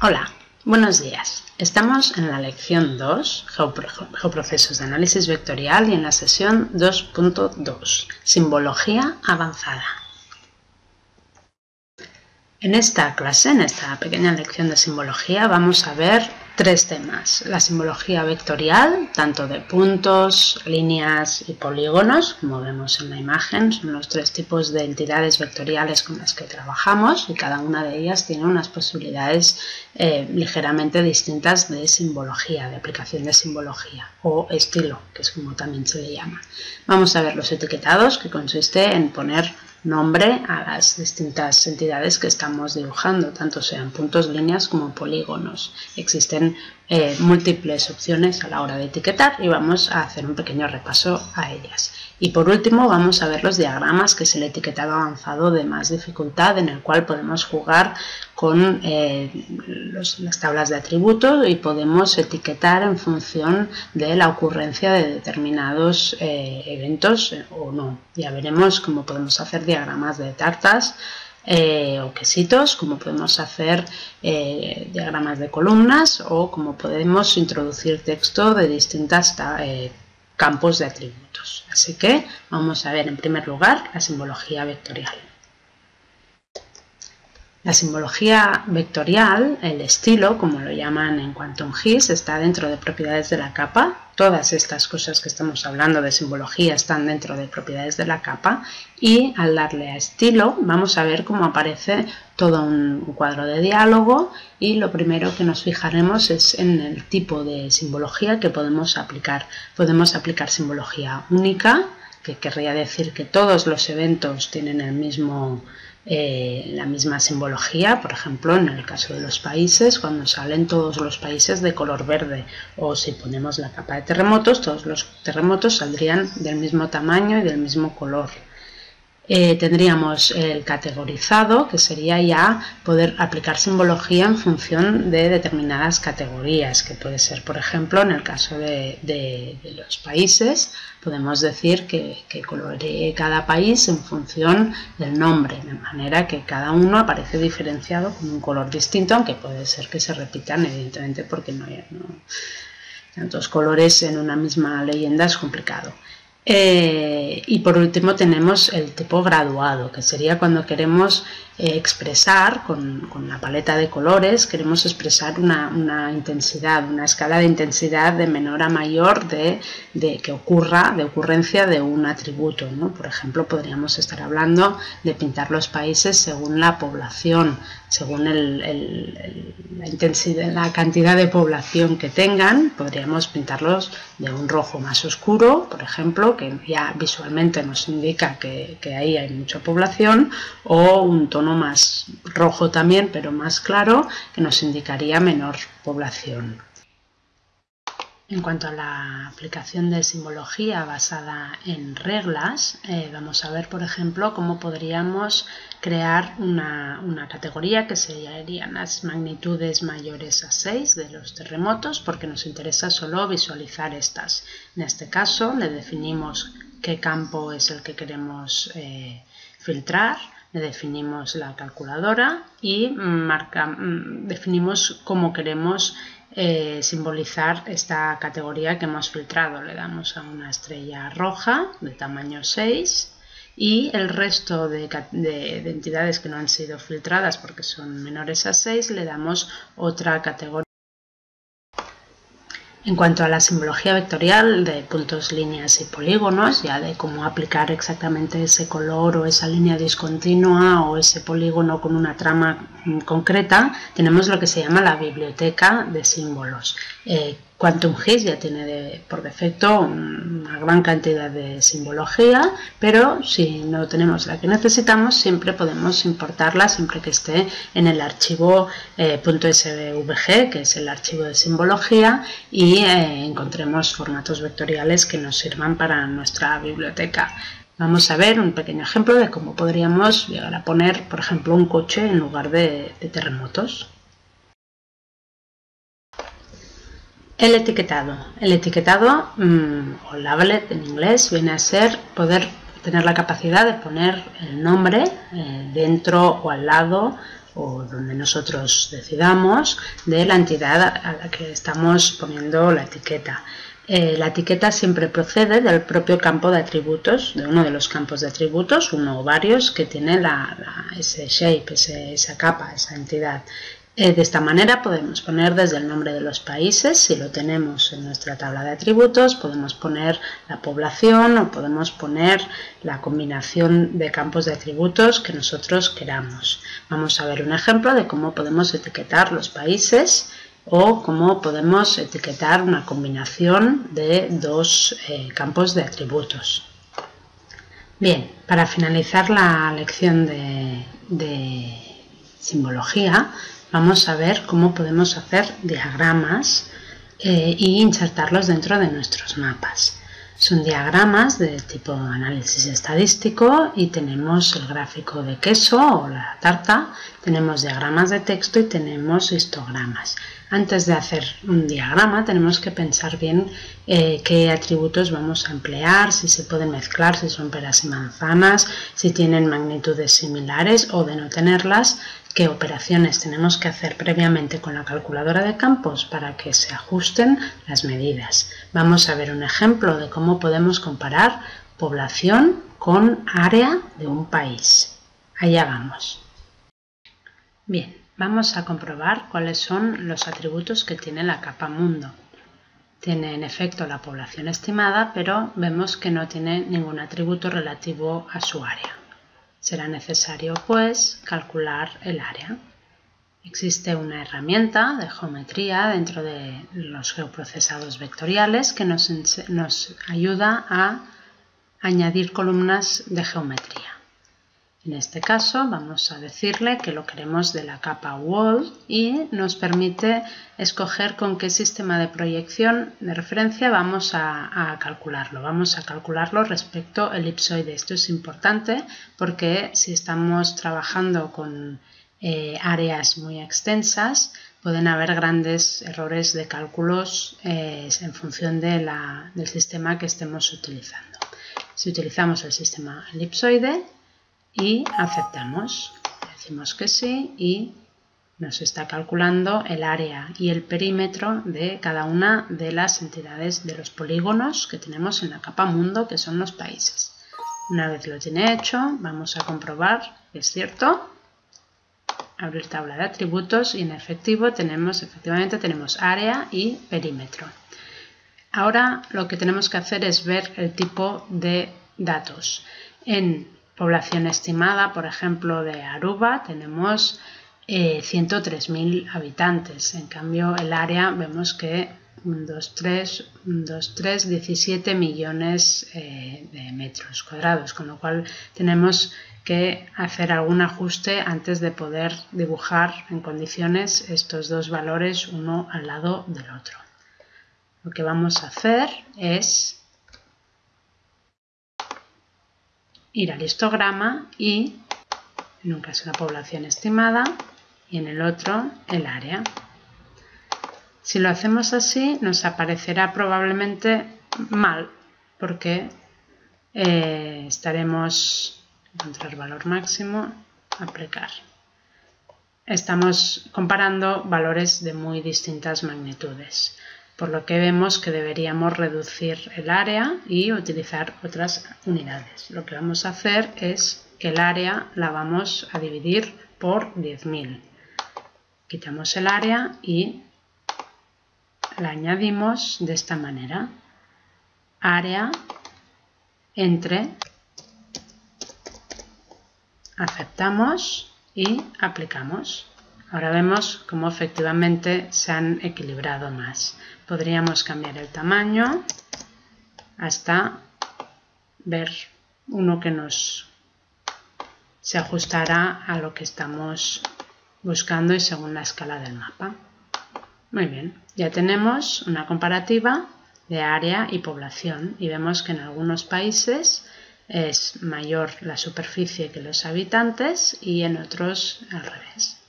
Hola, buenos días. Estamos en la lección 2, Geoprocesos de análisis vectorial, y en la sesión 2.2, Simbología avanzada. En esta clase, en esta pequeña lección de simbología, vamos a ver tres temas. La simbología vectorial, tanto de puntos, líneas y polígonos, como vemos en la imagen, son los tres tipos de entidades vectoriales con las que trabajamos y cada una de ellas tiene unas posibilidades ligeramente distintas de simbología, de aplicación de simbología o estilo, que es como también se le llama. Vamos a ver los etiquetados, que consiste en poner nombre a las distintas entidades que estamos dibujando, tanto sean puntos, líneas como polígonos. Existen múltiples opciones a la hora de etiquetar y vamos a hacer un pequeño repaso a ellas. Y por último vamos a ver los diagramas, que es el etiquetado avanzado de más dificultad, en el cual podemos jugar con las tablas de atributos y podemos etiquetar en función de la ocurrencia de determinados eventos o no. Ya veremos cómo podemos hacer diagramas de tartas o quesitos, como podemos hacer diagramas de columnas o como podemos introducir texto de distintos campos de atributos. Así que vamos a ver en primer lugar la simbología vectorial. La simbología vectorial, el estilo, como lo llaman en Quantum GIS, está dentro de propiedades de la capa. Todas estas cosas que estamos hablando de simbología están dentro de propiedades de la capa, y al darle a estilo vamos a ver cómo aparece todo un cuadro de diálogo, y lo primero que nos fijaremos es en el tipo de simbología que podemos aplicar. Podemos aplicar simbología única, que querría decir que todos los eventos tienen la misma simbología. Por ejemplo, en el caso de los países, cuando salen todos los países de color verde, o si ponemos la capa de terremotos, todos los terremotos saldrían del mismo tamaño y del mismo color. Tendríamos el categorizado, que sería ya poder aplicar simbología en función de determinadas categorías, que puede ser, por ejemplo, en el caso de los países, podemos decir que coloree cada país en función del nombre, de manera que cada uno aparece diferenciado con un color distinto, aunque puede ser que se repitan, evidentemente, porque no tantos colores en una misma leyenda es complicado. Y por último tenemos el tipo graduado, que sería cuando queremos expresar con la paleta de colores, queremos expresar una intensidad, una escala de intensidad de menor a mayor de ocurrencia de un atributo, ¿no? Por ejemplo, podríamos estar hablando de pintar los países según la población, según la intensidad, la cantidad de población que tengan. Podríamos pintarlos de un rojo más oscuro, por ejemplo, que ya visualmente nos indica que ahí hay mucha población, o un tono más rojo también, pero más claro, que nos indicaría menor población. En cuanto a la aplicación de simbología basada en reglas, vamos a ver, por ejemplo, cómo podríamos crear una categoría que serían las magnitudes mayores a 6 de los terremotos, porque nos interesa solo visualizar estas. En este caso le definimos qué campo es el que queremos filtrar, le definimos la calculadora y definimos cómo queremos simbolizar esta categoría que hemos filtrado. Le damos a una estrella roja de tamaño 6 y el resto de entidades que no han sido filtradas porque son menores a 6 le damos otra categoría. En cuanto a la simbología vectorial de puntos, líneas y polígonos, ya de cómo aplicar exactamente ese color o esa línea discontinua o ese polígono con una trama concreta, tenemos lo que se llama la biblioteca de símbolos. Quantum GIS ya tiene por defecto una gran cantidad de simbología, pero si no tenemos la que necesitamos, siempre podemos importarla, siempre que esté en el archivo .svg, que es el archivo de simbología, y encontremos formatos vectoriales que nos sirvan para nuestra biblioteca. Vamos a ver un pequeño ejemplo de cómo podríamos llegar a poner, por ejemplo, un coche en lugar de terremotos. El etiquetado. El etiquetado, o label en inglés, viene a ser poder tener la capacidad de poner el nombre dentro o al lado o donde nosotros decidamos de la entidad a la que estamos poniendo la etiqueta. La etiqueta siempre procede del propio campo de atributos, de uno de los campos de atributos, uno o varios, que tiene ese shape, esa capa, esa entidad. De esta manera podemos poner desde el nombre de los países, si lo tenemos en nuestra tabla de atributos, podemos poner la población o podemos poner la combinación de campos de atributos que nosotros queramos. Vamos a ver un ejemplo de cómo podemos etiquetar los países o cómo podemos etiquetar una combinación de dos campos de atributos. Bien, para finalizar la lección de simbología, vamos a ver cómo podemos hacer diagramas e insertarlos dentro de nuestros mapas. Son diagramas de tipo análisis estadístico y tenemos el gráfico de queso o la tarta, tenemos diagramas de texto y tenemos histogramas. Antes de hacer un diagrama tenemos que pensar bien qué atributos vamos a emplear, si se pueden mezclar, si son peras y manzanas, si tienen magnitudes similares o de no tenerlas, qué operaciones tenemos que hacer previamente con la calculadora de campos para que se ajusten las medidas. Vamos a ver un ejemplo de cómo podemos comparar población con área de un país. Allá vamos. Bien, vamos a comprobar cuáles son los atributos que tiene la capa mundo. Tiene en efecto la población estimada, pero vemos que no tiene ningún atributo relativo a su área. Será necesario, pues, calcular el área. Existe una herramienta de geometría dentro de los geoprocesados vectoriales que nos ayuda a añadir columnas de geometría. En este caso vamos a decirle que lo queremos de la capa Wall y nos permite escoger con qué sistema de proyección de referencia vamos a calcularlo. Vamos a calcularlo respecto al elipsoide. Esto es importante porque si estamos trabajando con áreas muy extensas pueden haber grandes errores de cálculos en función del sistema que estemos utilizando. Si utilizamos el sistema elipsoide, y aceptamos, decimos que sí y nos está calculando el área y el perímetro de cada una de las entidades de los polígonos que tenemos en la capa mundo, que son los países. Una vez lo tiene hecho, vamos a comprobar que es cierto. Abrir tabla de atributos y en efectivamente tenemos área y perímetro. Ahora lo que tenemos que hacer es ver el tipo de datos. En población estimada, por ejemplo, de Aruba, tenemos 103.000 habitantes. En cambio, el área vemos que 17 millones de metros cuadrados, con lo cual tenemos que hacer algún ajuste antes de poder dibujar en condiciones estos dos valores uno al lado del otro. Lo que vamos a hacer es ir al histograma y, en un caso, la población estimada y en el otro el área. Si lo hacemos así, nos aparecerá probablemente mal, porque estaremos encontrar valor máximo, aplicar. Estamos comparando valores de muy distintas magnitudes, por lo que vemos que deberíamos reducir el área y utilizar otras unidades. Lo que vamos a hacer es que el área la vamos a dividir por 10.000. Quitamos el área y la añadimos de esta manera. Área entre, aceptamos y aplicamos. Ahora vemos cómo efectivamente se han equilibrado más. Podríamos cambiar el tamaño hasta ver uno que se ajustará a lo que estamos buscando y según la escala del mapa. Muy bien, ya tenemos una comparativa de área y población y vemos que en algunos países es mayor la superficie que los habitantes y en otros al revés.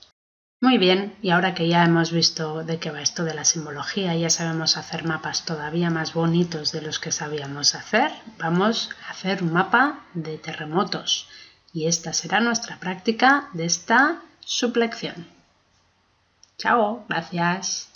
Muy bien, y ahora que ya hemos visto de qué va esto de la simbología y ya sabemos hacer mapas todavía más bonitos de los que sabíamos hacer, vamos a hacer un mapa de terremotos. Y esta será nuestra práctica de esta sublección. Chao, gracias.